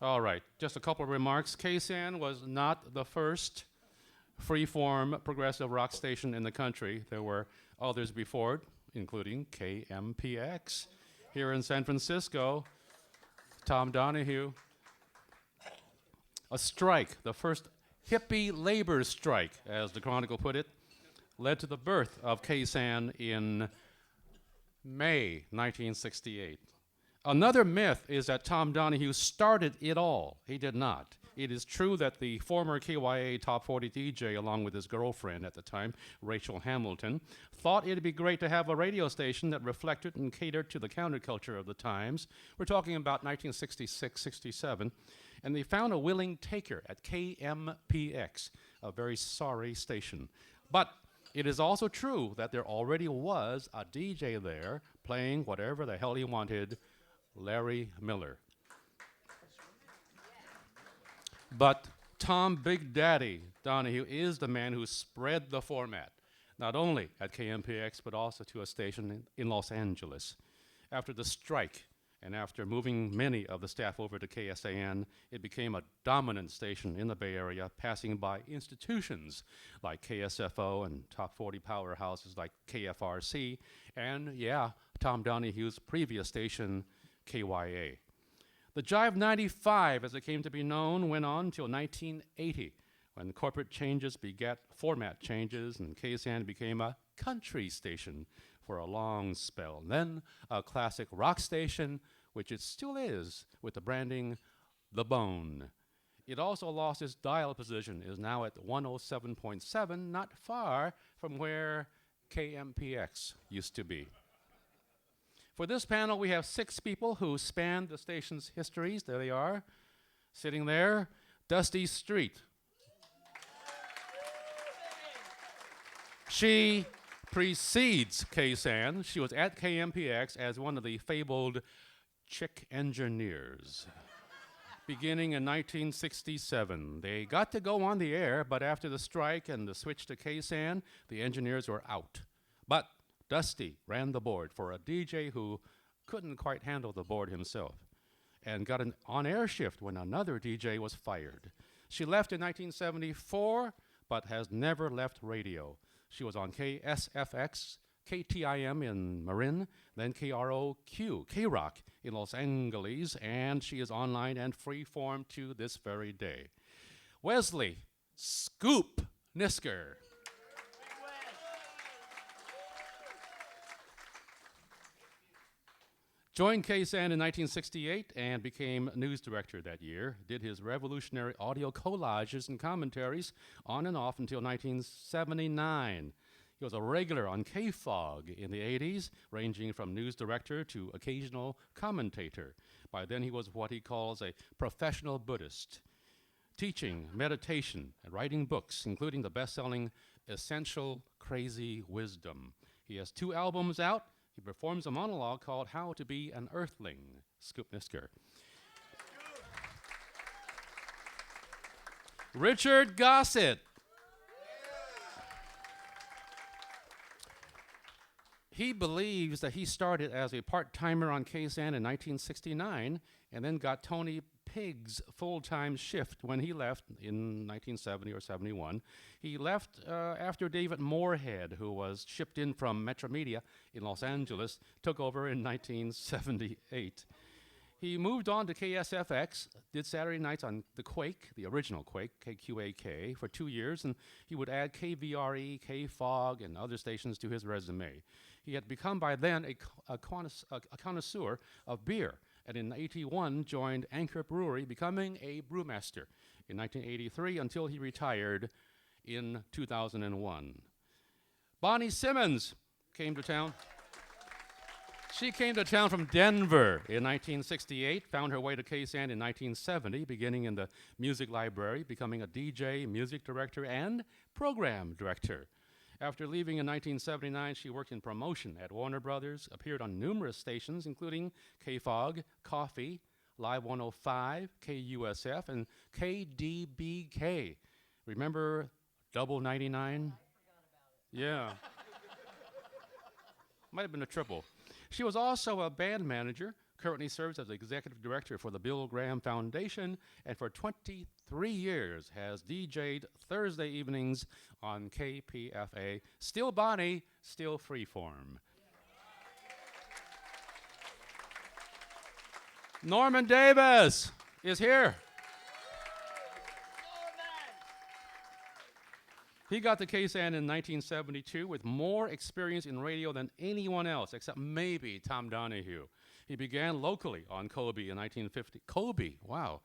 All right, just a couple of remarks. KSAN was not the first free-form progressive rock station in the country. There were others before it, including KMPX here in San Francisco. Tom Donahue. A strike, the first hippie labor strike, as the Chronicle put it, led to the birth of KSAN in May 1968. Another myth is that Tom Donahue started it all. He did not. It is true that the former KYA Top 40 DJ, along with his girlfriend at the time, Rachel Hamilton, thought it'd be great to have a radio station that reflected and catered to the counterculture of the times. We're talking about 1966, 67. And they found a willing taker at KMPX, a very sorry station. But it is also true that there already was a DJ there playing whatever the hell he wanted, Larry Miller. But Tom Big Daddy Donahue is the man who spread the format, not only at KMPX, but also to a station in Los Angeles. After the strike, and after moving many of the staff over to KSAN, it became a dominant station in the Bay Area, passing by institutions like KSFO and top 40 powerhouses like KFRC, and yeah, Tom Donahue's previous station, KYA. The Jive 95, as it came to be known, went on until 1980, when corporate changes begat format changes, and KSAN became a country station for a long spell. And then a classic rock station, which it still is, with the branding The Bone. It also lost its dial position, is now at 107.7, not far from where KMPX used to be. For this panel, we have 6 people who span the station's histories. There they are, sitting there. Dusty Street. She precedes KSAN. She was at KMPX as one of the fabled chick engineers. Beginning in 1967. They got to go on the air, but after the strike and the switch to KSAN, the engineers were out. But Dusty ran the board for a DJ who couldn't quite handle the board himself and got an on-air shift when another DJ was fired. She left in 1974, but has never left radio. She was on KSFX, KTIM in Marin, then KROQ, K-Rock in Los Angeles, and she is online and freeform to this very day. Wesley Scoop Nisker. Joined KSAN in 1968 and became news director that year. Did his revolutionary audio collages and commentaries on and off until 1979. He was a regular on KFOG in the 80s, ranging from news director to occasional commentator. By then he was what he calls a professional Buddhist, teaching meditation and writing books, including the best-selling Essential Crazy Wisdom. He has 2 albums out. He performs a monologue called How to Be an Earthling. Scoop Nisker. Richard Gossett. He believes that he started as a part-timer on KSAN in 1969 and then got Tony Pigg's full-time shift when he left in 1970 or 71. He left after David Moorhead, who was shipped in from Metro Media in Los Angeles, took over in 1978. He moved on to KSFX, did Saturday nights on the Quake, the original Quake, KQAK, for 2 years, and he would add KVRE, KFOG, and other stations to his resume. He had become by then a connoisseur of beer, and in '81 joined Anchor Brewery, becoming a brewmaster in 1983 until he retired in 2001. Bonnie Simmons came to town. She came to town from Denver in 1968, found her way to KSAN in 1970, beginning in the music library, becoming a DJ, music director, and program director. After leaving in 1979, she worked in promotion at Warner Brothers, appeared on numerous stations, including KFOG, Coffee, Live 105, KUSF, and KDBK. Remember Double 99? Yeah. Might have been a triple. She was also a band manager currently serves as executive director for the Bill Graham Foundation, and for 23 years has DJ'd Thursday evenings on KPFA. Still Bonnie, still Freeform. Norman Davis is here. He got to KSAN in 1972 with more experience in radio than anyone else, except maybe Tom Donahue. He began locally on Kobe in 1950. Kobe, wow.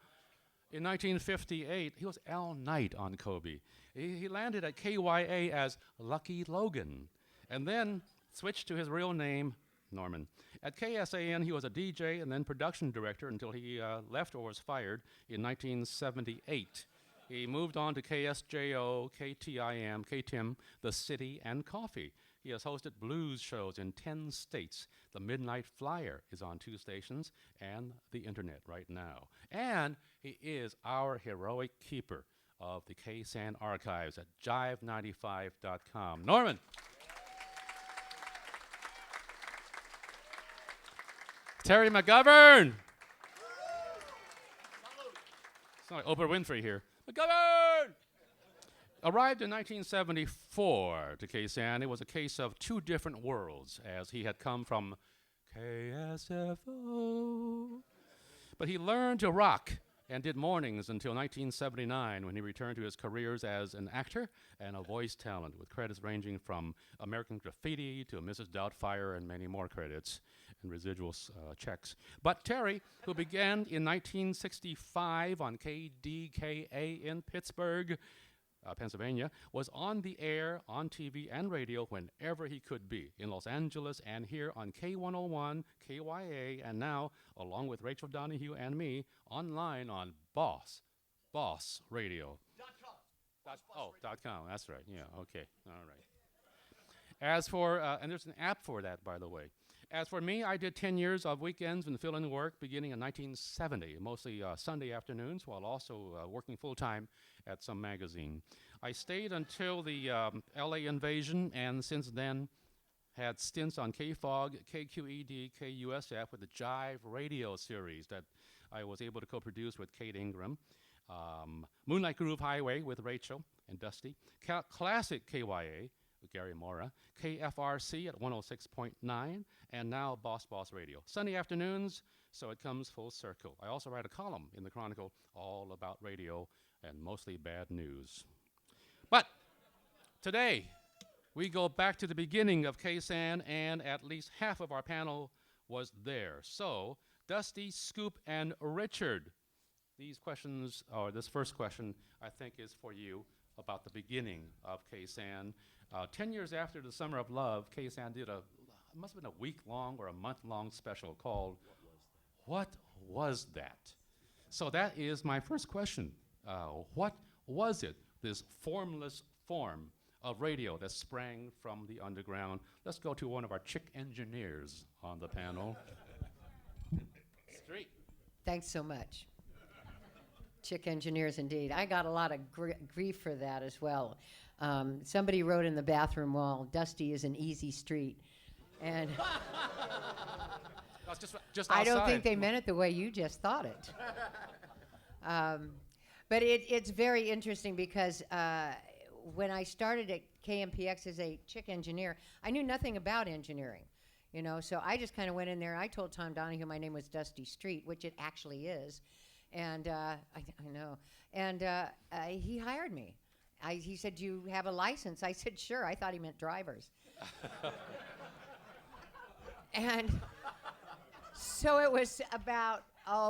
In 1958, he was Al Knight on Kobe. He landed at KYA as Lucky Logan, and then switched to his real name, Norman. At KSAN, he was a DJ and then production director until he left or was fired in 1978. He moved on to KSJO, KTIM, KTIM, The City, and Coffee. He has hosted blues shows in 10 states. The Midnight Flyer is on 2 stations and the internet right now. And he is our heroic keeper of the KSAN archives at jive95.com. Norman. Terry McGovern. It's not like Oprah Winfrey here. McGovern! Arrived in 1974 to KSAN. It was a case of 2 different worlds, as he had come from KSFO. But he learned to rock and did mornings until 1979, when he returned to his careers as an actor and a voice talent, with credits ranging from American Graffiti to Mrs. Doubtfire and many more credits and residual checks. But Terry, who began in 1965 on KDKA in Pittsburgh, Pennsylvania, was on the air, on TV, and radio whenever he could be, in Los Angeles and here on K101, KYA, and now, along with Rachel Donahue and me, online on Boss Radio. .com, that's right, yeah, okay, all right. As for, and there's an app for that, by the way. As for me, I did 10 years of weekends and fill-in work beginning in 1970, mostly Sunday afternoons, while also working full-time at some magazine. I stayed until the LA invasion, and since then had stints on KFOG, KQED, KUSF with the Jive radio series that I was able to co-produce with Kate Ingram, Moonlight Groove Highway with Rachel and Dusty, Classic KYA with Gary Mora, KFRC at 106.9, and now Boss Radio. Sunday afternoons, so it comes full circle. I also write a column in the Chronicle all about radio and mostly bad news. But today, we go back to the beginning of KSAN, and at least half of our panel was there. So, Dusty, Scoop, and Richard, these questions, or this first question, I think is for you about the beginning of KSAN. 10 years after the Summer of Love, KSAN did it must have been a week-long or a month-long special called What Was That? So that is my first question. What was it, this formless form of radio that sprang from the underground? Let's go to one of our chick engineers on the panel. Street. Thanks so much. Chick engineers, indeed. I got a lot of grief for that as well. Somebody wrote in the bathroom wall, "Dusty is an easy street." And just I don't think they meant it the way you just thought it. But it's very interesting because when I started at KMPX as a chick engineer, I knew nothing about engineering, you know, so I just kind of went in there. I told Tom Donahue my name was Dusty Street, which it actually is, and I know, and he hired me. He said, "Do you have a license?" I said, "Sure." I thought he meant drivers. And so it was about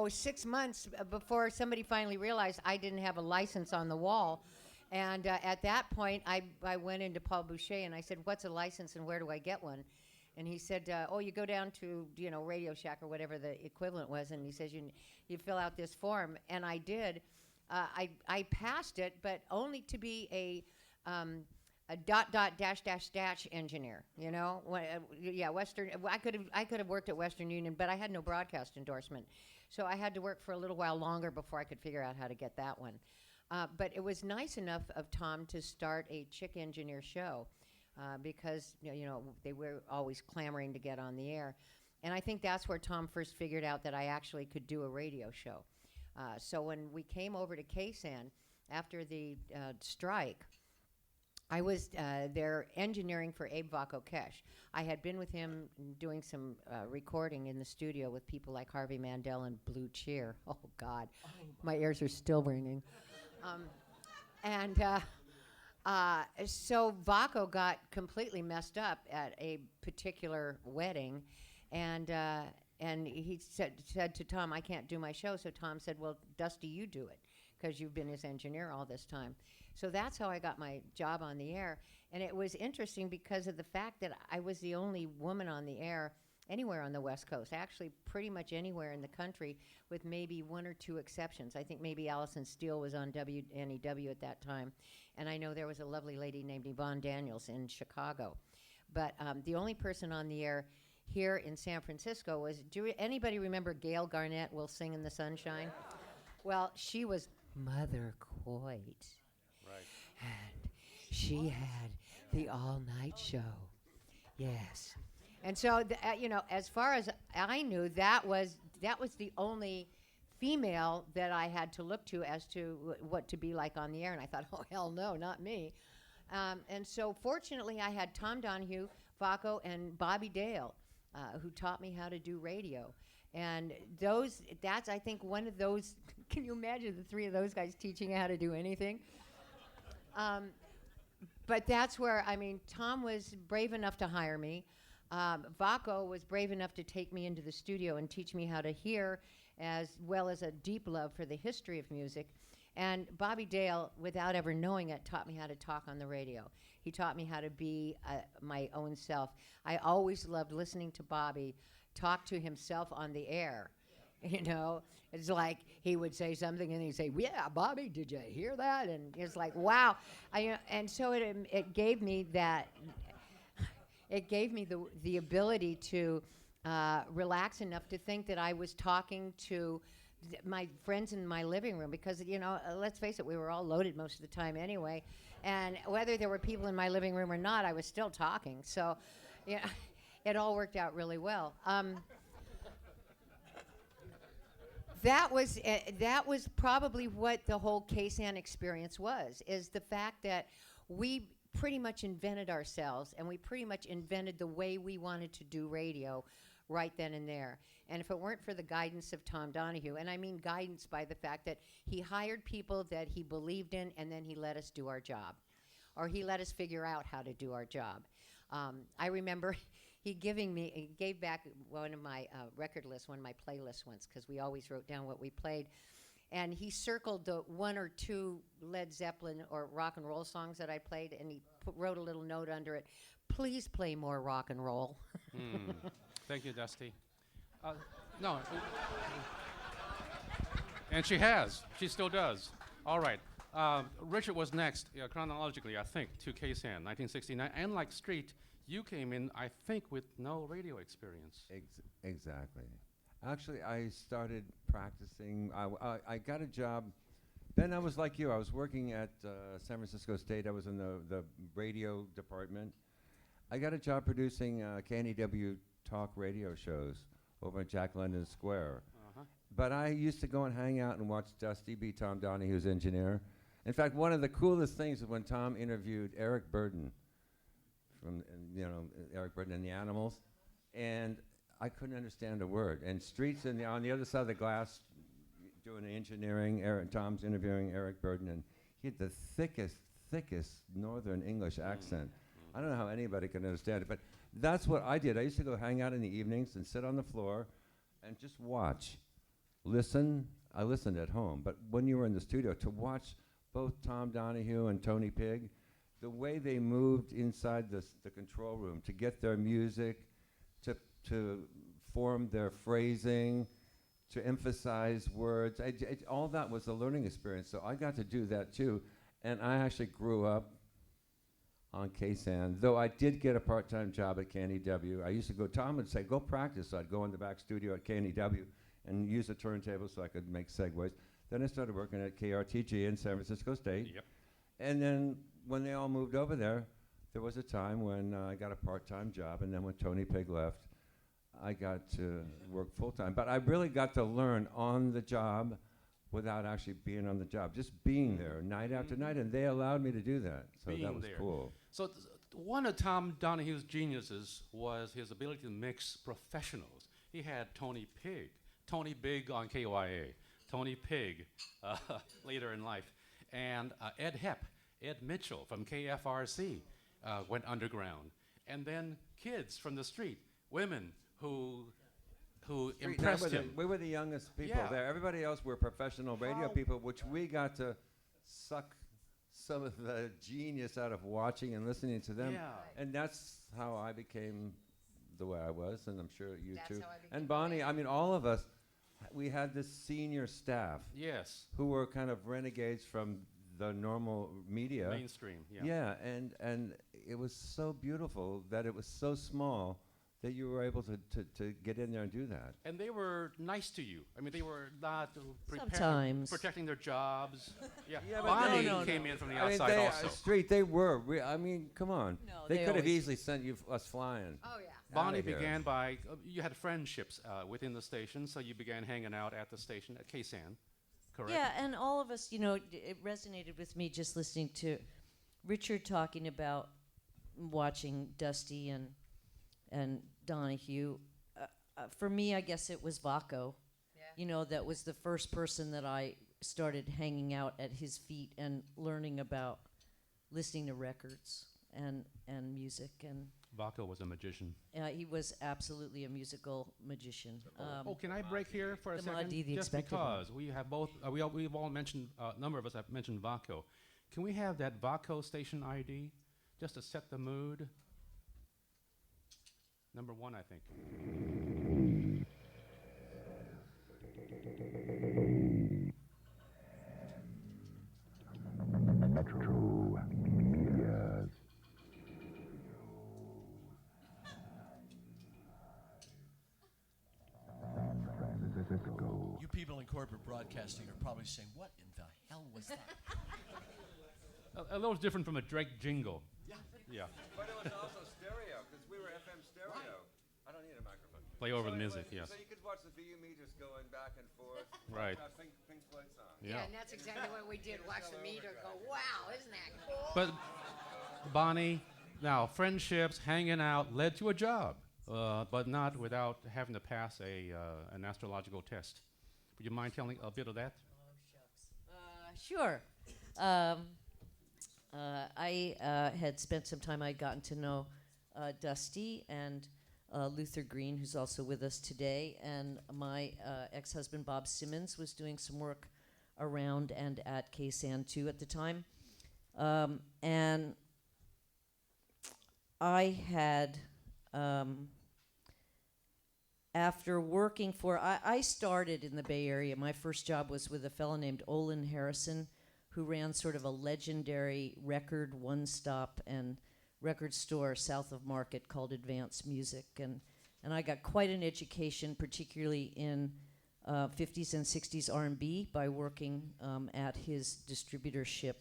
6 months before somebody finally realized I didn't have a license on the wall. And at that point, I went into Paul Boucher and I said, "What's a license and where do I get one?" And he said, "You go down to, Radio Shack or whatever the equivalent was." And he says, you fill out this form. And I did. I passed it, but only to be a .. engineer, Western. I could have worked at Western Union, but I had no broadcast endorsement, so I had to work for a little while longer before I could figure out how to get that one. But it was nice enough of Tom to start a chick engineer show because they were always clamoring to get on the air. And I think that's where Tom first figured out that I actually could do a radio show. So when we came over to KSAN after the strike, I was there engineering for Abe Vaco-Kesh. I had been with him doing some recording in the studio with people like Harvey Mandel and Blue Cheer. Oh, God. My ears are still ringing. So Vaco got completely messed up at a particular wedding, and he said to Tom, "I can't do my show." So Tom said, "Well, Dusty, you do it, because you've been his engineer all this time." So that's how I got my job on the air, and it was interesting because of the fact that I was the only woman on the air anywhere on the West Coast, actually pretty much anywhere in the country, with maybe one or two exceptions. I think maybe Allison Steele was on WNEW at that time, and I know there was a lovely lady named Yvonne Daniels in Chicago. But the only person on the air here in San Francisco was, anybody remember Gail Garnett, Will Sing in the Sunshine? Well, she was Mother Coit. Right. And she had the all-night show. Yes. And so, as far as I knew, that was the only female that I had to look to as to what to be like on the air. And I thought, oh, hell no, not me. And so, fortunately, I had Tom Donahue, Vaco, and Bobby Dale, who taught me how to do radio. And that's, I think, one of those, can you imagine the three of those guys teaching you how to do anything? But that's where, Tom was brave enough to hire me. Vaco was brave enough to take me into the studio and teach me how to hear, as well as a deep love for the history of music. And Bobby Dale, without ever knowing it, taught me how to talk on the radio. He taught me how to be my own self. I always loved listening to Bobby talk to himself on the air. It's like he would say something and he'd say, "Yeah, Bobby, did you hear that?" And it's like, wow. And so it gave me that. It gave me the ability to relax enough to think that I was talking to my friends in my living room, because, let's face it, we were all loaded most of the time anyway. And whether there were people in my living room or not, I was still talking. So, it all worked out really well. That was probably what the whole KSAN experience was, is the fact that we pretty much invented ourselves, and we pretty much invented the way we wanted to do radio right then and there. And if it weren't for the guidance of Tom Donahue, and I mean guidance by the fact that he hired people that he believed in, and then he let us do our job, or he let us figure out how to do our job. I remember he gave back one of my record lists, one of my playlists once, because we always wrote down what we played. And he circled the one or two Led Zeppelin or rock and roll songs that I played, and he wrote a little note under it: "Please play more rock and roll." Thank you, Dusty. No. And she has. She still does. All right. Richard was next, chronologically, I think, to KSAN, 1969. And like Street, you came in, I think, with no radio experience. Exactly. Actually, I started practicing. I got a job. Then I was like you. I was working at San Francisco State. I was in the radio department. I got a job producing KNEW talk radio shows over at Jack London Square. But I used to go and hang out and watch Dusty be Tom Donahue's engineer. In fact, one of the coolest things is when Tom interviewed Eric Burden from, Eric Burden and the Animals, and I couldn't understand a word. And Street's on the other side of the glass doing the engineering. Tom's interviewing Eric Burden, and he had the thickest Northern English accent. I don't know how anybody can understand it, but that's what I did. I used to go hang out in the evenings and sit on the floor and just watch. Listen. I listened at home, but when you were in the studio, to watch both Tom Donahue and Tony Pigg, the way they moved inside the control room to get their music, to form their phrasing, to emphasize words, all that was a learning experience. So I got to do that too, and I actually grew up on KSAN, though I did get a part-time job at KNEW. I used to go, Tom would say, "Go practice." So I'd go in the back studio at KNEW and use the turntable so I could make segues. Then I started working at KRTG in San Francisco State. Yep. And then when they all moved over there was a time when I got a part-time job, and then when Tony Pigg left, I got to work full time. But I really got to learn on the job without actually being on the job, just being there night after night, and they allowed me to do that. So Being that was there. cool. So one of Tom Donahue's geniuses was his ability to mix professionals. He had Tony Big on KYA, Tony Pig later in life, and Ed Mitchell from KFRC went underground, and then kids from the street, women who impressed him. We were the youngest people Yeah. there. Everybody else were professional radio people, which we got to suck some of the genius out of watching and listening to them. Yeah. And that's how I became the way I was, and I'm sure you That's too. how I became And the Bonnie, way I I mean, all of us, we had this senior staff Yes, who were kind of renegades from the normal media. mainstream. Yeah. Yeah, and it was so beautiful that it was so small that you were able to get in there and do that. And they were nice to you. I mean, they were not Sometimes. protecting their jobs. Yeah, Yeah, but Bonnie no, came in from the I mean, outside they, also. Street, they were. I mean, come on. No, they they could have always- easily sent us flying. Oh, yeah. Bonnie outta here. began by, you had friendships within the station, so you began hanging out at the station at KSAN, correct? Yeah, and all of us, you know, it resonated with me just listening to Richard talking about watching Dusty and Donahue. For me, I guess it was Vaco. Yeah. You know, that was the first person that I started hanging out at his feet and learning about listening to records and music. And Vaco was a magician. he was absolutely a musical magician. Can I break here for a the second? Mahdi, the Just expected one. because we have both, we've all mentioned, a number of us have mentioned Vaco. Can we have that Vaco station ID just to set the mood? Number 1, I think. You people in corporate broadcasting are probably saying, what in the hell was that? A little different from a Drake jingle. Yeah. But it was also stereo, because we were FM stereo. I don't need a microphone. Play over the music, yes. So you could watch the VU meters going back and forth. Right. Pink Floyd song. Yeah. And that's exactly what we did. Watch the meter go, wow, isn't that cool? But Bonnie, now friendships, hanging out led to a job, but not without having to pass an astrological test. Would you mind telling a bit of that? Sure. I had spent some time, I'd gotten to know Dusty and Luther Green, who's also with us today, and my ex-husband Bob Simmons was doing some work around and at KSAN 2 at the time. And I had, after working for, I started in the Bay Area. My first job was with a fellow named Olin Harrison, who ran sort of a legendary record one-stop and record store south of Market called Advanced Music. And I got quite an education, particularly in 50s and 60s R&B by working at his distributorship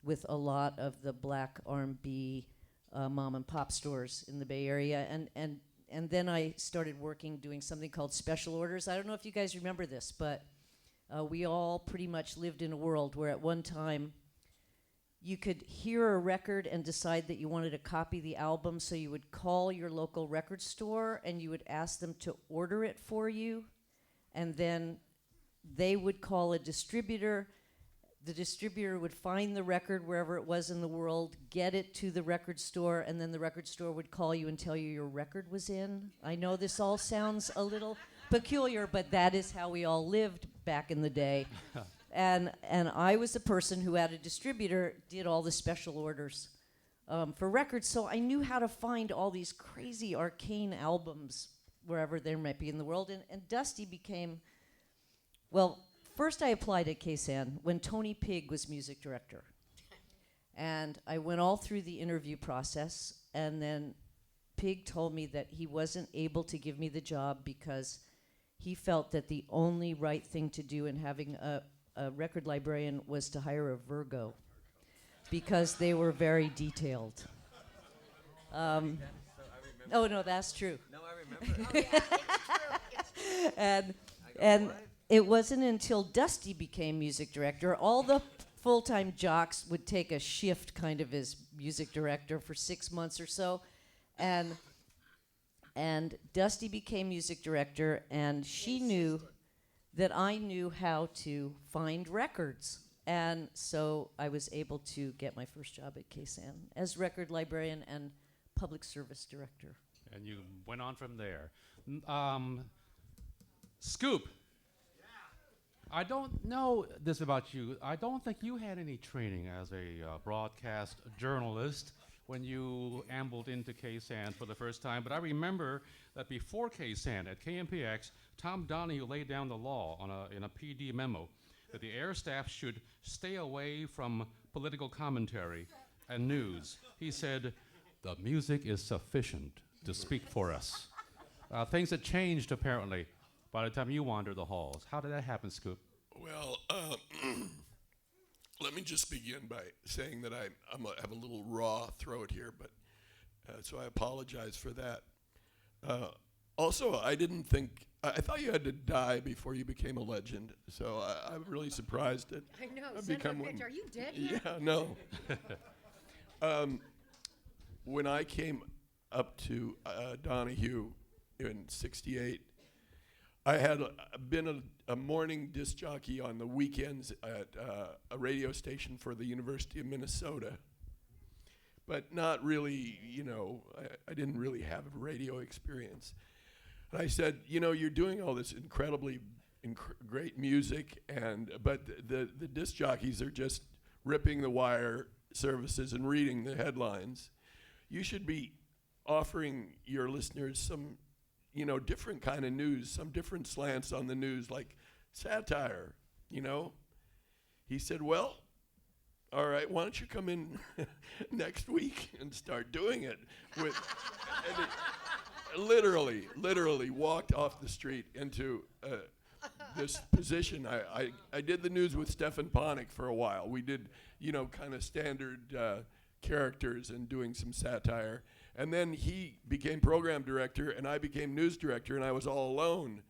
with a lot of the black R&B mom and pop stores in the Bay Area. And then I started working doing something called special orders. I don't know if you guys remember this, but we all pretty much lived in a world where at one time you could hear a record and decide that you wanted to copy the album, so you would call your local record store and you would ask them to order it for you, and then they would call a distributor. The distributor would find the record wherever it was in the world, get it to the record store, and then the record store would call you and tell you your record was in. I know this all sounds a little peculiar, but that is how we all lived back in the day. And I was the person who, at a distributor, did all the special orders for records. So I knew how to find all these crazy arcane albums wherever there might be in the world. And Dusty became, well, first I applied at KSAN when Tony Pig was music director. And I went all through the interview process, and then Pig told me that he wasn't able to give me the job because he felt that the only right thing to do in having a record librarian was to hire a Virgo, because they were very detailed. Oh, no, that's true. No, I and and it wasn't until Dusty became music director. All the full-time jocks would take a shift kind of as music director for 6 months or so, and Dusty became music director, and she knew that I knew how to find records. And so I was able to get my first job at KSAN as record librarian and public service director. And you went on from there. Scoop. I don't know this about you. I don't think you had any training as a broadcast journalist when you ambled into KSAN for the first time. But I remember that before KSAN at KMPX, Tom Donahue laid down the law in a PD memo that the air staff should stay away from political commentary and news. He said, "The music is sufficient to speak for us." Things had changed, apparently, by the time you wandered the halls. How did that happen, Scoop? Well, let me just begin by saying that I have a little raw throat here, but so I apologize for that. Also, I didn't think, I thought you had to die before you became a legend, so I'm really surprised that I know. I've Son of a become bitch, one. are you dead yet? Yeah, no. When I came up to Donahue in '68, I had been a morning disc jockey on the weekends at a radio station for the University of Minnesota, but not really, I didn't really have a radio experience. And I said, you're doing all this incredibly great music, but the disc jockeys are just ripping the wire services and reading the headlines. You should be offering your listeners some different kind of news, some different slants on the news, like satire, He said, well, all right, why don't you come in next week and start doing it? And he literally walked off the street into this position. I did the news with Stefan Ponick for a while. We did, kind of standard characters and doing some satire. And then he became program director, and I became news director, and I was all alone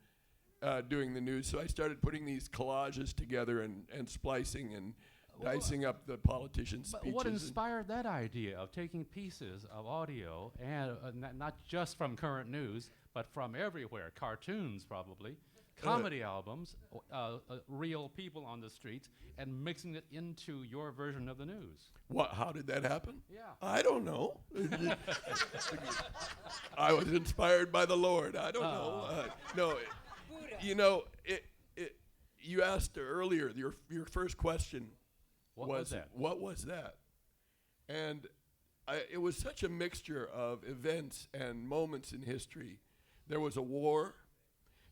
doing the news. So I started putting these collages together and splicing and dicing up the politicians' But speeches. what inspired that idea of taking pieces of audio, and not just from current news, but from everywhere, cartoons probably, comedy albums, real people on the streets, and mixing it into your version of the news? How did that happen? Yeah. I don't know. I was inspired by the Lord. I don't know. No, you asked earlier, your first question What was that? What was that? And it was such a mixture of events and moments in history. There was a war.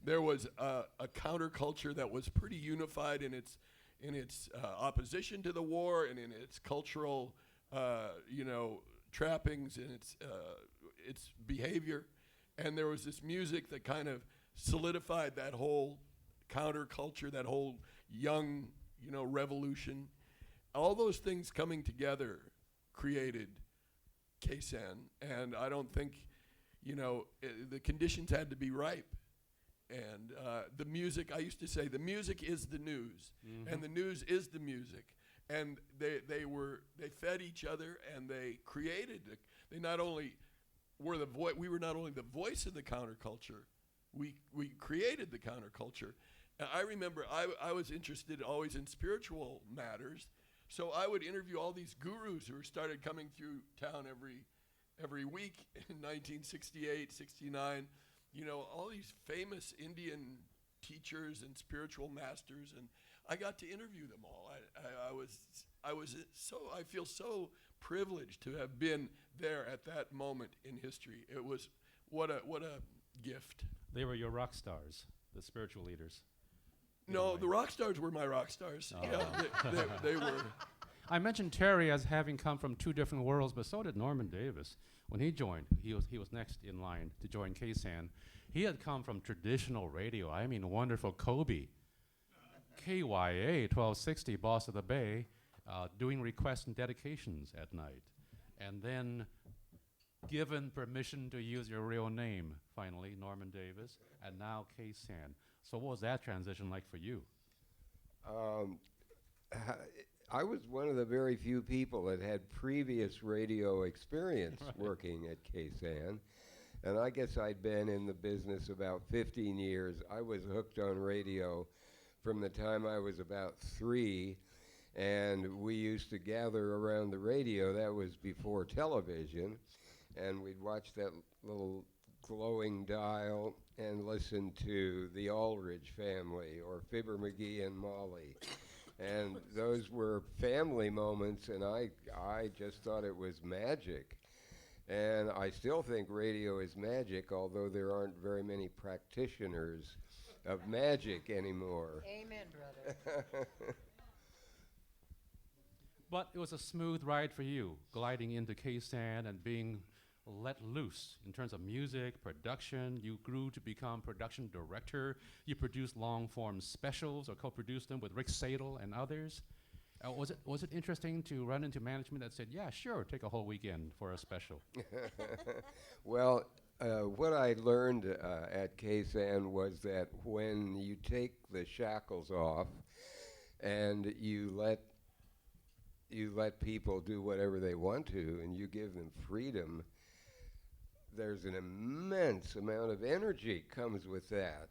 There was a counterculture that was pretty unified in its opposition to the war and in its cultural, trappings and its behavior. And there was this music that kind of solidified that whole counterculture, that whole young, revolution. All those things coming together created KSAN, and I don't think, the conditions had to be ripe. And the music, I used to say, the music is the news, and the news is the music. And they fed each other, and they created. They not only were we were not only the voice of the counterculture, we created the counterculture. And I remember I was interested always in spiritual matters, so I would interview all these gurus who started coming through town every week in 1968, 69. All these famous Indian teachers and spiritual masters, and I got to interview them all. I feel so privileged to have been there at that moment in history. It was what a gift. They were your rock stars, the spiritual leaders. No, the rock stars were my rock stars. Oh. Yeah, they were. I mentioned Terry as having come from two different worlds, but so did Norman Davis. When he joined, he was next in line to join KSAN. He had come from traditional radio. I mean, wonderful Kobe, KYA 1260, Boss of the Bay, doing requests and dedications at night. And then given permission to use your real name, finally, Norman Davis, and now KSAN. So what was that transition like for you? I was one of the very few people that had previous radio experience working at KSAN. And I guess I'd been in the business about 15 years. I was hooked on radio from the time I was about 3. And we used to gather around the radio. That was before television. And we'd watch that little glowing dial and listen to the Aldridge family or Fibber McGee and Molly. And those were family moments, and I just thought it was magic. And I still think radio is magic, although there aren't very many practitioners of magic anymore. Amen, brother. But it was a smooth ride for you, gliding into KSAN and being let loose in terms of music, production. You grew to become production director. You produced long-form specials or co-produced them with Rick Sadel and others. Was it interesting to run into management that said, yeah, sure, take a whole weekend for a special? Well, what I learned at KSAN was that when you take the shackles off and you let people do whatever they want to and you give them freedom, there's an immense amount of energy comes with that.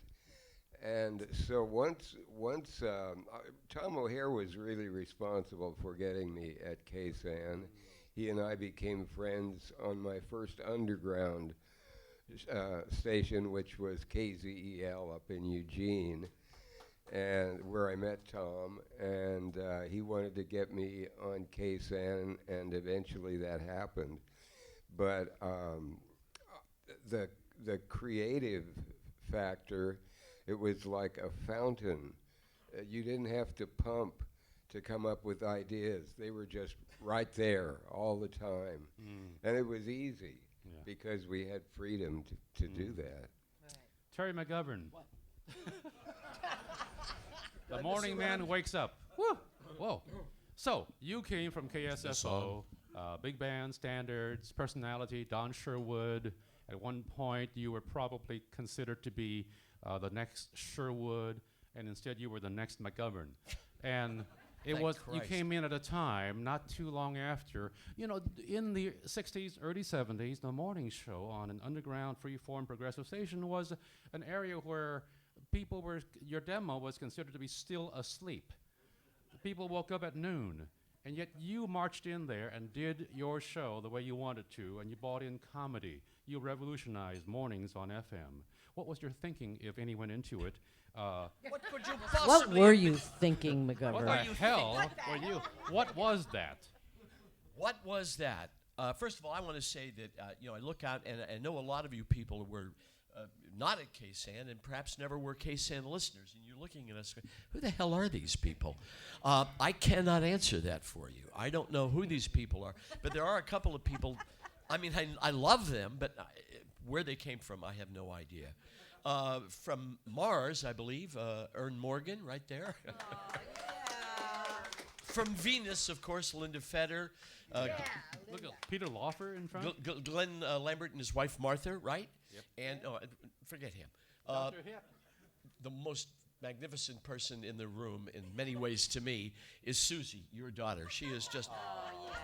And so once Tom O'Hare was really responsible for getting me at KSAN. He and I became friends on my first underground station, which was KZEL up in Eugene, and where I met Tom. And he wanted to get me on KSAN, and eventually that happened. But the creative factor, it was like a fountain. You didn't have to pump to come up with ideas. They were just right there all the time. And it was easy because we had freedom to do that. Terry McGovern. The morning man who wakes up. Woo! Whoa. So, you came from KSFO, big band, standards, personality, Don Sherwood. At one point, you were probably considered to be the next Sherwood, and instead you were the next McGovern. And it was, you came in at a time not too long after, you know, in the 60s, early 70s, the morning show on an underground free-form progressive station was an area where people were, your demo was considered to be still asleep. People woke up at noon, and yet you marched in there and did your show the way you wanted to, and you brought in comedy. You revolutionized mornings on FM. What was your thinking, if any went into it? What could you What possibly were you thinking, McGovern? What the hell were you? What was that? What was that? First of all, I want to say that I look out and I know a lot of you people who were not at KSAN and perhaps never were KSAN listeners, and you're looking at us going, who the hell are these people? I cannot answer that for you. I don't know who these people are, but there are a couple of people. I mean, I love them, but where they came from, I have no idea. From Mars, I believe, Ern Morgan, right there. From Venus, of course, Linda Fetter. Look at Peter Lawfer in front. Glenn Lambert and his wife Martha, right? Yep. And forget him. The most magnificent person in the room, in many ways to me, is Susie, your daughter. She is just,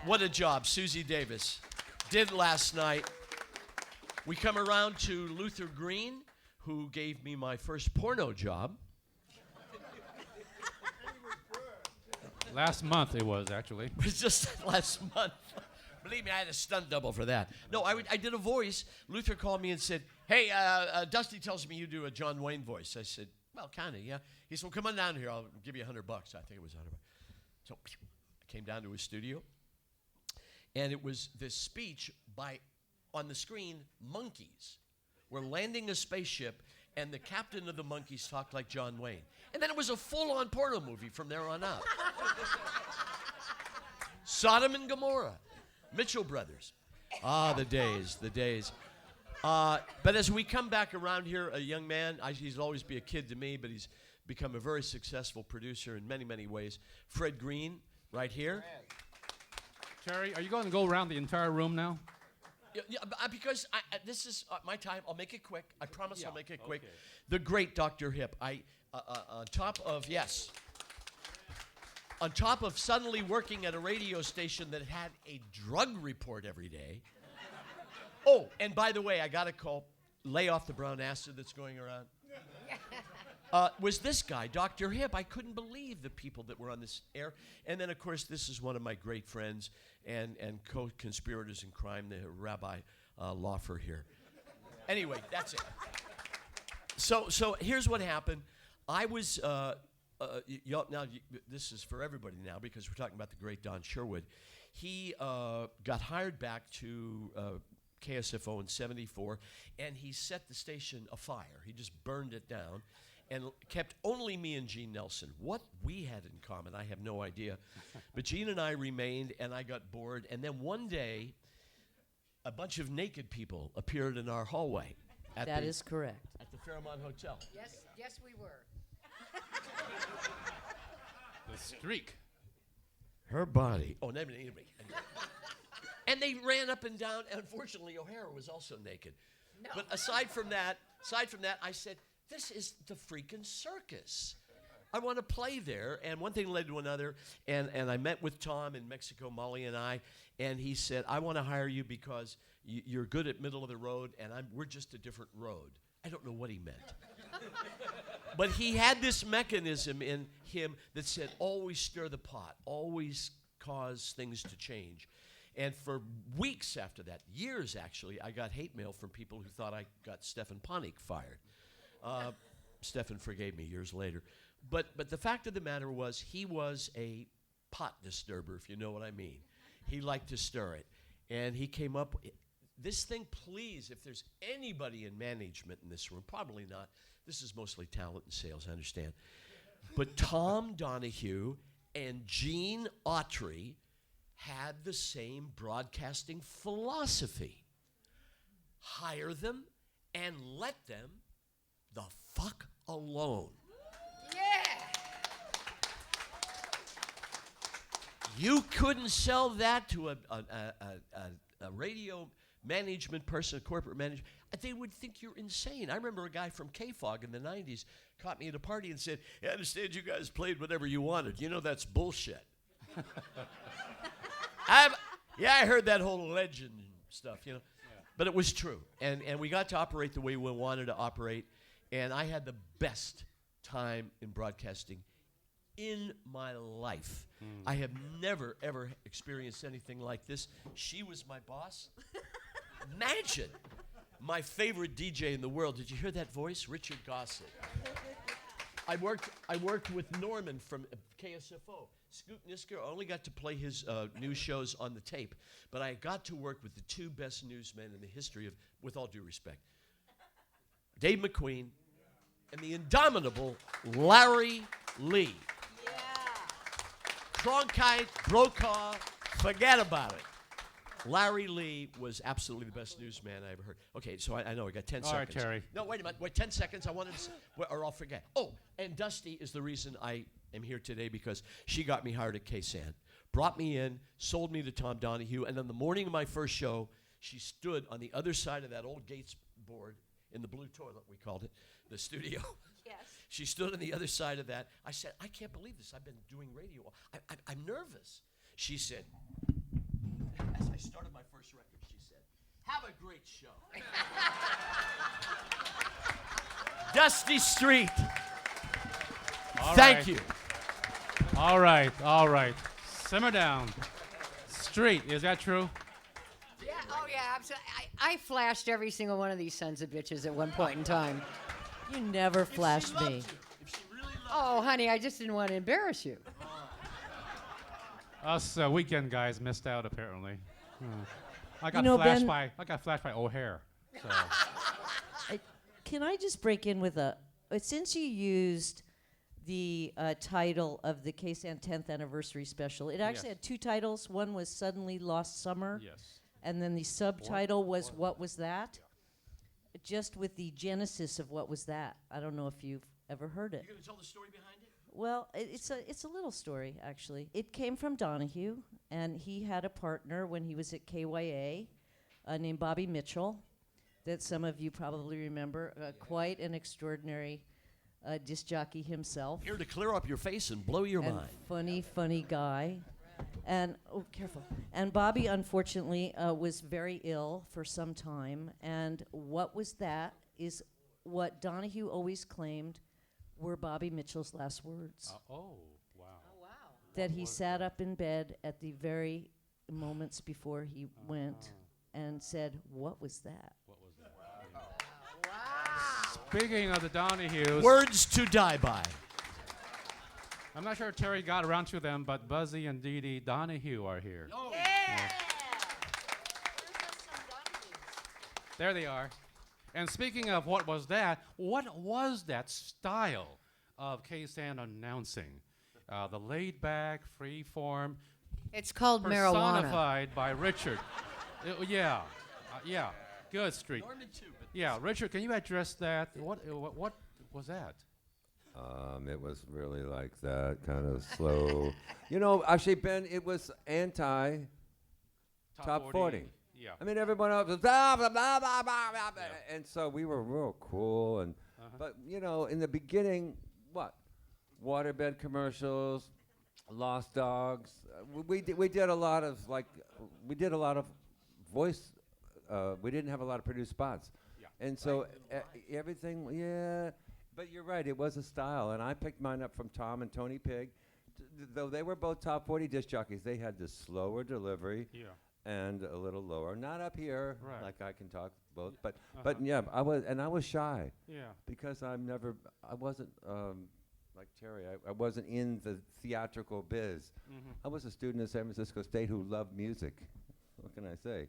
what a job Susie Davis did last night. We come around to Luther Green, who gave me my first porno job. Last month it was, actually. It was just last month. Believe me, I had a stunt double for that. No, I did a voice. Luther called me and said, hey, Dusty tells me you do a John Wayne voice. I said, well, kind of, yeah. He said, well, come on down here. I'll give you $100. I think it was $100. So I came down to his studio, and it was this speech by, on the screen, monkeys. We're landing a spaceship, and the captain of the monkeys talked like John Wayne. And then it was a full-on porno movie from there on out. Sodom and Gomorrah. Mitchell Brothers. Ah, the days, the days. But as we come back around here, a young man, he'll always be a kid to me, but he's become a very successful producer in many, many ways. Fred Green, right here. Terry, are you going to go around the entire room now? Because this is my time. I'll make it quick. I promise I'll make it quick. okay. The great Dr. Hip. On top of suddenly working at a radio station that had a drug report every day. Oh, and by the way, I got a call. Lay off the brown acid that's going around. Was this guy, Dr. Hip. I couldn't believe the people that were on this air. And then, of course, this is one of my great friends and co-conspirators in crime, the Rabbi Laufer here. Anyway, that's it. So here's what happened. I was, this is for everybody now because we're talking about the great Don Sherwood. He got hired back to KSFO in '74, and he set the station afire. He just burned it down and kept only me and Gene Nelson. What we had in common, I have no idea. But Gene and I remained, and I got bored. And then one day, a bunch of naked people appeared in our hallway. That is correct. At the Fairmont Hotel. Yes, we were. The streak. Her body. Oh, never. And they ran up and down. And unfortunately, O'Hara was also naked. No. But aside from that, I said, this is the freaking circus. I want to play there. And one thing led to another. And I met with Tom in Mexico, Molly and I. And he said, I want to hire you because you're good at middle of the road. And we're just a different road. I don't know what he meant. But he had this mechanism in him that said, always stir the pot. Always cause things to change. And for weeks after that, years actually, I got hate mail from people who thought I got Stefan Panik fired. Stefan forgave me years later. But the fact of the matter was he was a pot disturber, if you know what I mean. He liked to stir it. And he came up, this thing, please, if there's anybody in management in this room, probably not. This is mostly talent and sales, I understand. But Tom Donahue and Gene Autry had the same broadcasting philosophy. Hire them and let them the fuck alone. Yeah. You couldn't sell that to a radio management person, a corporate manager. They would think you're insane. I remember a guy from KFOG in the 90s caught me at a party and said, I understand you guys played whatever you wanted. You know, that's bullshit. I heard that whole legend stuff, you know. Yeah. But it was true. And we got to operate the way we wanted to operate. And I had the best time in broadcasting in my life. I have never, ever experienced anything like this. She was my boss. Imagine. My favorite DJ in the world. Did you hear that voice? Richard Gossett. I worked with Norman from KSFO. Scoot Nisker, I only got to play his news shows on the tape, but I got to work with the two best newsmen in the history of, with all due respect, Dave McQueen and the indomitable Larry Lee. Yeah. Cronkite, Brokaw, forget about it. Larry Lee was absolutely the best newsman I ever heard. Okay, so I know I got 10 All right, seconds. Terry. No, wait a minute. Wait, 10 seconds. I wanted to, or I'll forget. Oh, and Dusty is the reason I am here today because she got me hired at KSAN, brought me in, sold me to Tom Donahue, and on the morning of my first show, she stood on the other side of that old Gates board in the blue toilet, we called it, the studio. Yes. She stood on the other side of that. I said, I can't believe this. I've been doing radio. I'm nervous. She said, as I started my first record, she said, have a great show. Dusty Street. Thank you. All right. Simmer down. Street, is that true? Yeah. Oh, yeah. Absolutely. I flashed every single one of these sons of bitches at one point in time. You never flashed me. Oh, honey, I just didn't want to embarrass you. Us weekend guys missed out apparently. I got Ben, flashed by O'Hare. So. Can I just break in with since you used the title of the KSAN 10th anniversary special, it actually Yes. had two titles. One was Suddenly Lost Summer. Yes. And then the subtitle was What Was That? Just with the genesis of What Was That. I don't know if you've ever heard it. You going to tell the story behind it? Well, it's a little story, actually. It came from Donahue, and he had a partner when he was at KYA named Bobby Mitchell, that some of you probably remember, quite an extraordinary disc jockey himself. Here to clear up your face and blow your And mind. funny guy. And, oh, careful. And Bobby, unfortunately, was very ill for some time. And what was that is what Donahue always claimed were Bobby Mitchell's last words. Oh, wow. That he sat up in bed at the very moments before he went and said, "What was that?" What was that? Speaking of the Donahues, Words to die by. I'm not sure Terry got around to them, but Buzzy and Dee Dee Donahue are here. There they are. And speaking of what was that style of KSAN announcing? The laid-back, free-form, It's called marijuana. personified by Richard. Yeah. Good Street. Norman too, but Yeah, Richard, can you address that? What was that? It was really like that, kind of slow. Actually, Ben, it was anti Top 40. Yeah. I mean, everyone else was blah, blah, blah, blah, blah, blah, blah. And so we were real cool. And But, in the beginning, what? Waterbed commercials, Lost Dogs. We did a lot of, voice. We didn't have a lot of produced spots. Yeah. And so everything, But you're right, it was a style. And I picked mine up from Tom and Tony Pigg. Though they were both top 40 disc jockeys, they had the slower delivery. Yeah. And a little lower, not up here, Right. like I can talk both, but yeah, I was shy Yeah. because I wasn't like Terry. I wasn't in the theatrical biz. I was a student at San Francisco State who loved music. What can I say?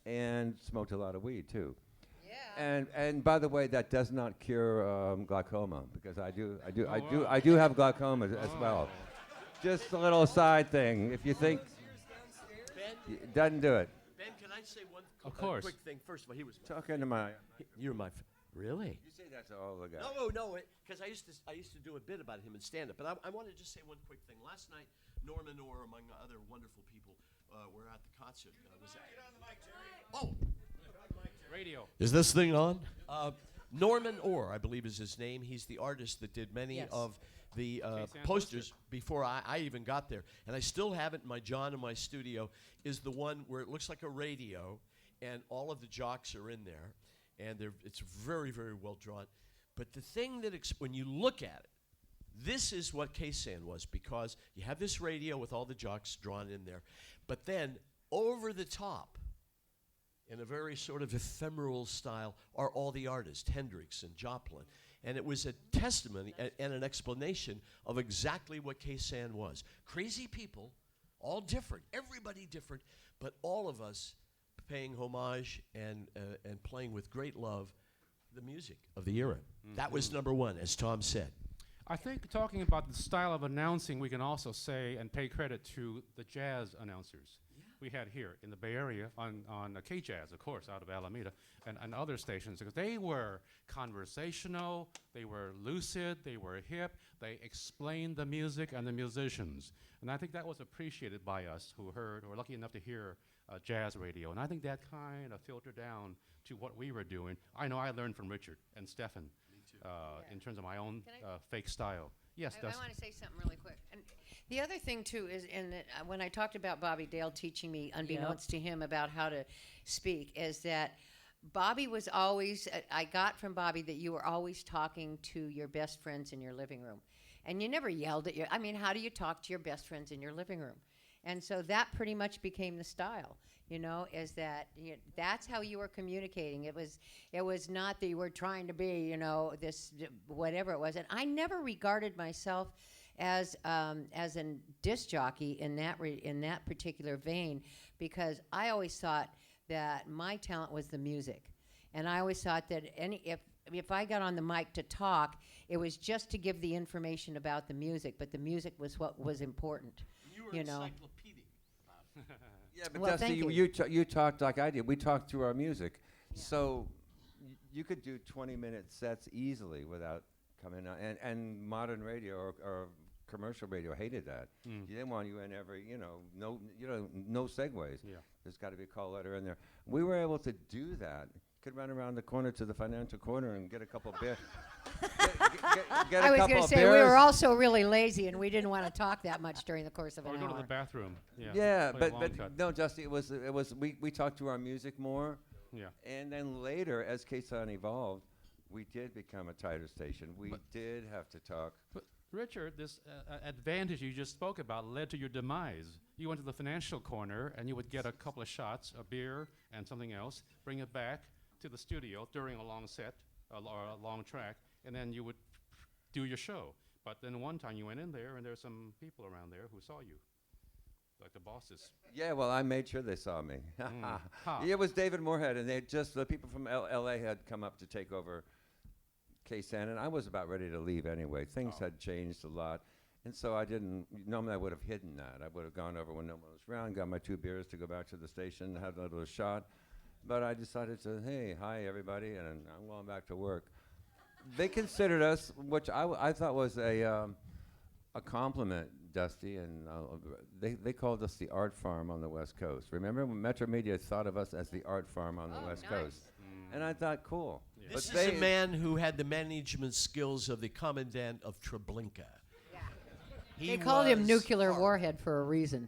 And smoked a lot of weed too. Yeah. And by the way, that does not cure glaucoma because I do have glaucoma as well. Just a little side thing. If you think. Doesn't do it. Ben, can I say one Of course. quick thing? First of all, he was Talk into my. you're my really. You say that to all the guys. No, because I used to do a bit about him in stand-up, but I want to just say one quick thing. Last night, Norman Orr, among other wonderful people, were at the concert. Radio. Is this thing on? Norman Orr, I believe is his name. He's the artist that did many Yes. of the KSAN posters before I even got there. And I still have it in my John in my studio, is the one where it looks like a radio, and all of the jocks are in there. And it's very, very well drawn. But the thing that, when you look at it, this is what KSAN was, because you have this radio with all the jocks drawn in there. But then, over the top, in a very sort of ephemeral style, are all the artists, Hendrix and Joplin. And it was a testimony and an explanation of exactly what KSAN was. Crazy people, all different, everybody different, but all of us paying homage and playing with great love the music of the era. That was number one, as Tom said. I think talking about the style of announcing, we can also say and pay credit to the jazz announcers we had here in the Bay Area on K-Jazz, of course, out of Alameda, and other stations, because they were conversational, they were lucid, they were hip, they explained the music and the musicians. And I think that was appreciated by us who were lucky enough to hear jazz radio. And I think that kind of filtered down to what we were doing. I know I learned from Richard and Stefan in terms of my own fake style. Yes, I want to say something really quick. And the other thing, too, is when I talked about Bobby Dale teaching me, unbeknownst to him, about how to speak, is that Bobby was always, I got from Bobby that you were always talking to your best friends in your living room. And you never yelled at how do you talk to your best friends in your living room? And so that pretty much became the style, is that that's how you were communicating. It was not that you were trying to be, this whatever it was. And I never regarded myself as a disc jockey in that particular vein, because I always thought that my talent was the music, and I always thought that if I got on the mic to talk, it was just to give the information about the music, but the music was what was important. You were encyclopedic. Yeah, but Well, Dusty, thank you talked like I did. We talked through our music, so you could do 20-minute sets easily without coming out. And modern radio or commercial radio hated that. Mm. You didn't want you in every, no segues. Yeah. There's got to be a call letter in there. We were able to do that. Could run around the corner to the financial corner and get a couple beers. Get I a was couple going to of say, we beers. were also really lazy, and we didn't want to talk that much during the course of Or an go to hour. the bathroom. Yeah. Yeah, play a long but cut. no, Justy, it was we talked to our music more, Yeah. and then later, as KSAN evolved, we did become a tighter station. We did have to talk. But Richard, this advantage you just spoke about led to your demise. You went to the financial corner and you would get a couple of shots, a beer and something else, bring it back to the studio during a long set or a long track, and then you would do your show. But then one time you went in there and there's some people around there who saw you, like the bosses. Yeah, well, I made sure they saw me. Ha. It was David Moorhead, and the people from L.A. had come up to take over KSAN, and I was about ready to leave anyway. Things had changed a lot, and so I didn't. Normally, I would have hidden that. I would have gone over when no one was around, got my 2 beers to go back to the station, had a little shot. But I decided to, hey, hi everybody, and I'm going back to work. They considered us, which I thought was a compliment, Dusty, and they called us the art farm on the West Coast. Remember when Metro Media thought of us as the art farm on the West nice. Coast? And I thought, cool. Yeah. This But is a man who had the management skills of the commandant of Treblinka. Yeah. He They called him was nuclear warhead for a reason.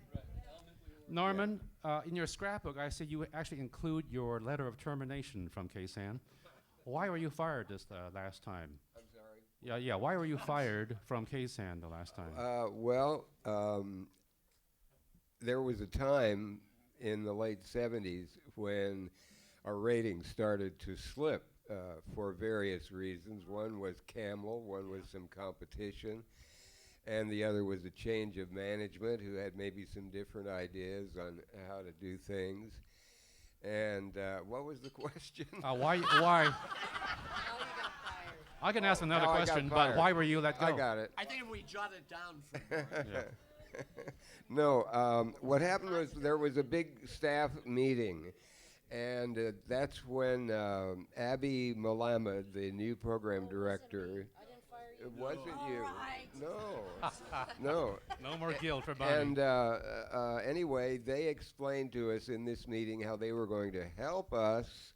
Norman, in your scrapbook, I see you actually include your letter of termination from KSAN. Why were you fired this last time? I'm sorry. Yeah. Why were you fired from KSAN the last time? There was a time in the late 70s when our ratings started to slip for various reasons. One was Camel, one was some competition, and the other was a change of management who had maybe some different ideas on how to do things. And what was the question? Why? I can ask another How I got question, but fired. why were you let go? I got it. I think if we jot it down for Yeah. No, what happened was there was a big staff meeting, and that's when Abby Malamed, the new program director, it wasn't you. No. No more guilt for Bonnie. And anyway, they explained to us in this meeting how they were going to help us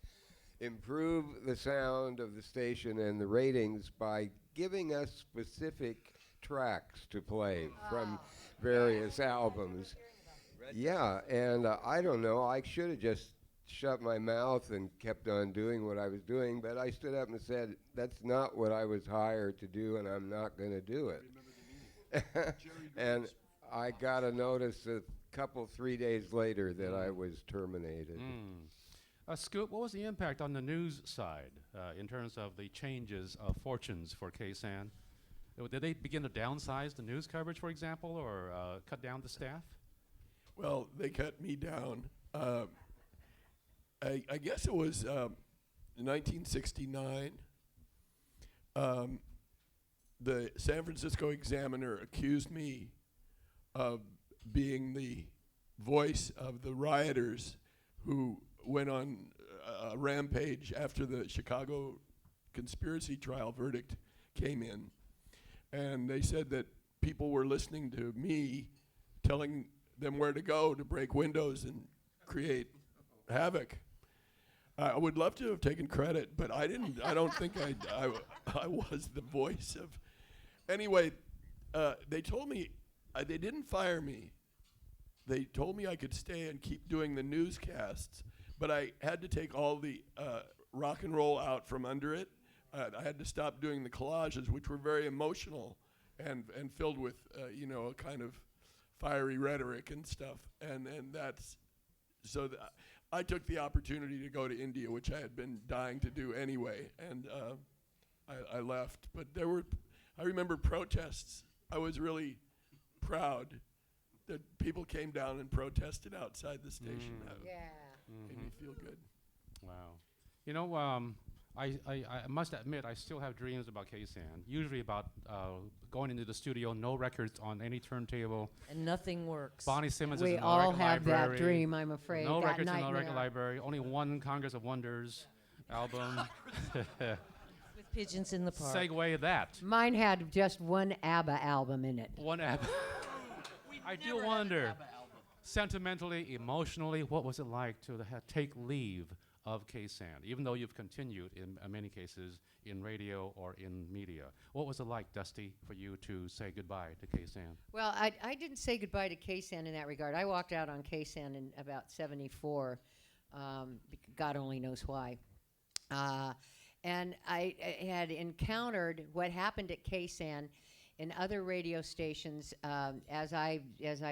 improve the sound of the station and the ratings by giving us specific tracks to play from various albums. Yeah, and I don't know, I should have just shut my mouth and kept on doing what I was doing, but I stood up and said, that's not what I was hired to do, and I'm not going to do it. And I got a notice 3 days later that I was terminated. Scoop, what was the impact on the news side in terms of the changes of fortunes for KSAN? Did they begin to downsize the news coverage, for example, or cut down the staff? Well, they cut me down. I guess it was 1969. The San Francisco Examiner accused me of being the voice of the rioters who went on a rampage after the Chicago conspiracy trial verdict came in. And they said that people were listening to me telling them where to go to break windows and create havoc. I would love to have taken credit, but I didn't. I don't think I was the voice of. Anyway, they told me they didn't fire me. They told me I could stay and keep doing the newscasts, but I had to take all the rock and roll out from under it. I had to stop doing the collages, which were very emotional and filled with a kind of fiery rhetoric and stuff. And that's so. I took the opportunity to go to India, which I had been dying to do anyway, and I left. But I remember protests. I was really proud that people came down and protested outside the station. That made me feel good. Wow. You know, I must admit, I still have dreams about KSAN, usually about going into the studio, no records on any turntable. And nothing works. Bonnie Simmons We is in the all record have that library. dream, I'm afraid. No that records in the nightmare. record library. Only one Congress of Wonders album. Pigeons in the park. Segue that. Mine had just one ABBA album in it. One app. I do wonder, sentimentally, emotionally, what was it like to take leave of KSAN, even though you've continued in many cases in radio or in media? What was it like, Dusty, for you to say goodbye to KSAN? Well, I didn't say goodbye to KSAN in that regard. I walked out on KSAN in about 74. God only knows why. And I had encountered what happened at KSAN in other radio stations as I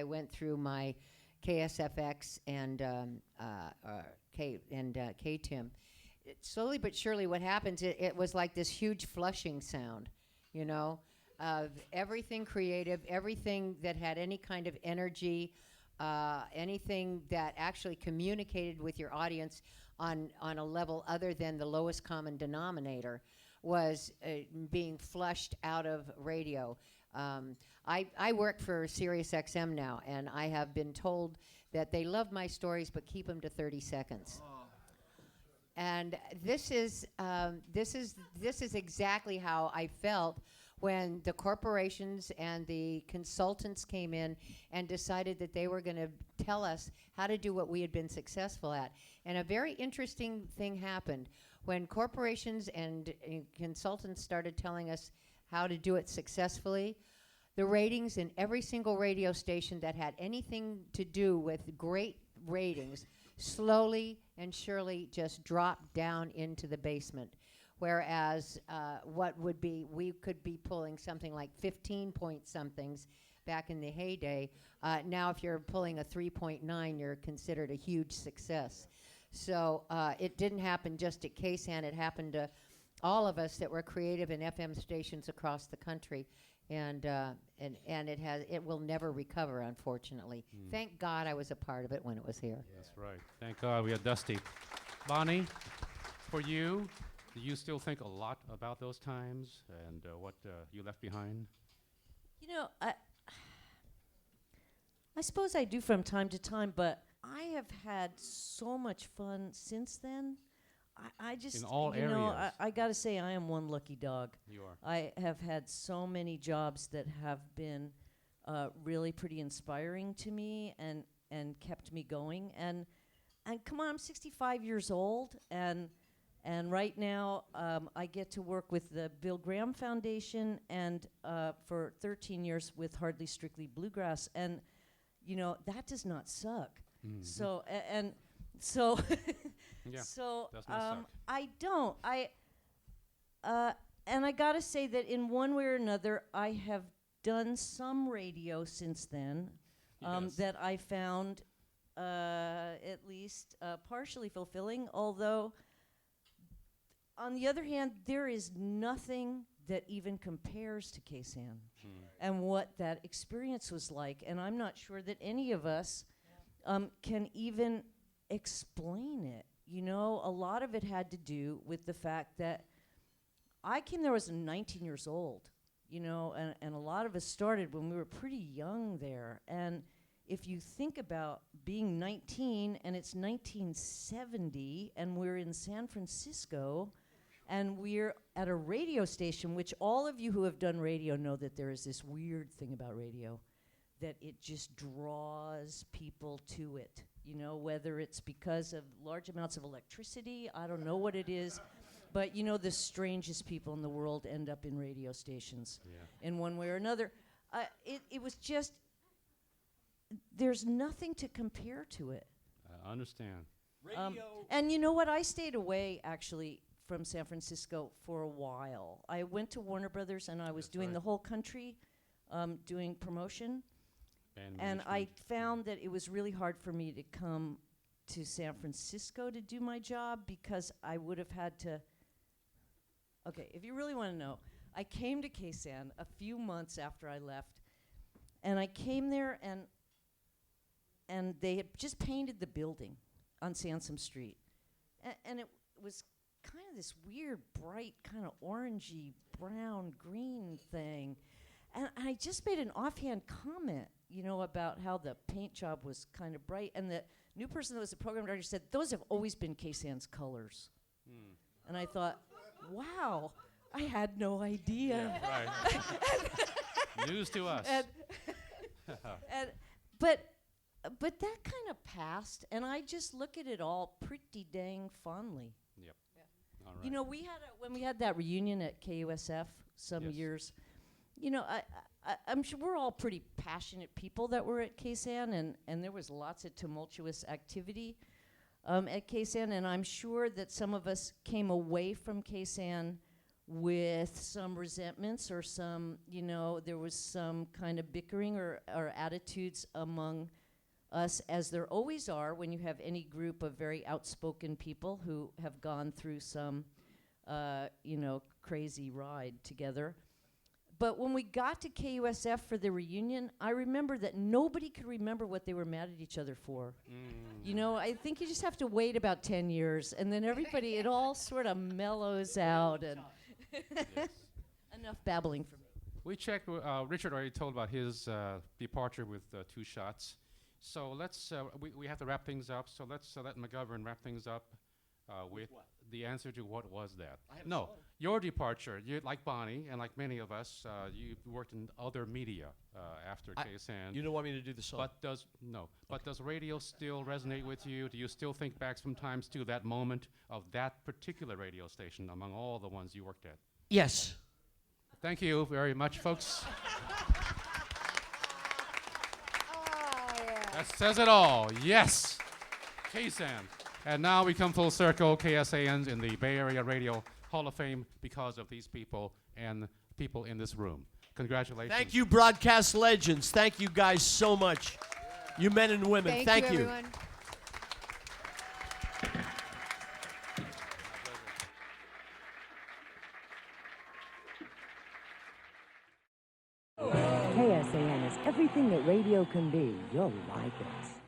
went through my KSFX and KTIM. Slowly but surely, what happens? It was like this huge flushing sound, you know, of everything creative, everything that had any kind of energy, anything that actually communicated with your audience on a level other than the lowest common denominator was being flushed out of radio. I work for Sirius XM now, and I have been told that they love my stories but keep them to 30 seconds. And this is exactly how I felt when the corporations and the consultants came in and decided that they were going to tell us how to do what we had been successful at. And a very interesting thing happened. When corporations and consultants started telling us how to do it successfully, the ratings in every single radio station that had anything to do with great ratings slowly and surely just dropped down into the basement. Whereas we could be pulling something like 15 point somethings back in the heyday. Now if you're pulling a 3.9, you're considered a huge success. So it didn't happen just at KSAN, it happened to all of us that were creative in FM stations across the country. And it will never recover, unfortunately. Thank God I was a part of it when it was here. That's right. Thank God we had Dusty. Bonnie, for you, do you still think a lot about those times and what you left behind? You know, I suppose I do from time to time, but I have had so much fun since then. I just, in all you know, areas. I got to say I am one lucky dog. You are. I have had so many jobs that have been really pretty inspiring to me and kept me going. And come on, I'm 65 years old, and right now I get to work with the Bill Graham Foundation and for 13 years with Hardly Strictly Bluegrass, and you know that does not suck. Mhm. So Yeah, so does not suck. I don't. And I gotta say that in one way or another, I have done some radio since then Yes. that I found at least partially fulfilling. Although, on the other hand, there is nothing that even compares to KSAN and what that experience was like. And I'm not sure that any of us can even explain it. You know, a lot of it had to do with the fact that I came there as 19 years old, you know, and a lot of us started when we were pretty young there. And if you think about being 19 and it's 1970 and we're in San Francisco and we're at a radio station, which all of you who have done radio know that there is this weird thing about radio, that it just draws people to it. You know, whether it's because of large amounts of electricity, I don't know what it is, but you know, the strangest people in the world end up in radio stations in one way or another. It was just, there's nothing to compare to it. I understand. And you know what? I stayed away actually from San Francisco for a while. I went to Warner Brothers and I was doing the whole country, doing promotion. And I found that it was really hard for me to come to San Francisco to do my job because I would have had to. Okay, if you really want to know, I came to KSAN a few months after I left, and I came there and they had just painted the building on Sansom Street, and it was kind of this weird, bright, kind of orangey, brown, green thing, and I just made an offhand comment, you know, about how the paint job was kind of bright. And the new person that was the program director said, those have always been KSAN's colors. And I thought, wow, I had no idea. Right. News to us. And but that kind of passed, and I just look at it all pretty dang fondly. Yep. All right. You know, when we had that reunion at KUSF some Yes. years, you know, I'm sure we're all pretty passionate people that were at KSAN, and there was lots of tumultuous activity at KSAN, and I'm sure that some of us came away from KSAN with some resentments or some, you know, there was some kind of bickering or attitudes among us, as there always are when you have any group of very outspoken people who have gone through some, you know, crazy ride together. But when we got to KUSF for the reunion, I remember that nobody could remember what they were mad at each other for. You know, I think you just have to wait about 10 years, and then everybody, it all sort of mellows out. And enough babbling for me. We checked. Richard already told about his departure with 2 shots. So let's. We have to wrap things up. So let's let McGovern wrap things up with the answer to what was that. No, your departure. You, like Bonnie and like many of us, you worked in other media after KSAN. You don't want me to do the song? But does radio still resonate with you? Do you still think back sometimes to that moment of that particular radio station among all the ones you worked at? Yes. Thank you very much, folks. That says it all. Yes. KSAN. And now we come full circle. KSAN's in the Bay Area Radio Hall of Fame because of these people and people in this room. Congratulations. Thank you, broadcast legends. Thank you guys so much. You men and women. Thank you, everyone. KSAN is everything that radio can be. You'll like it.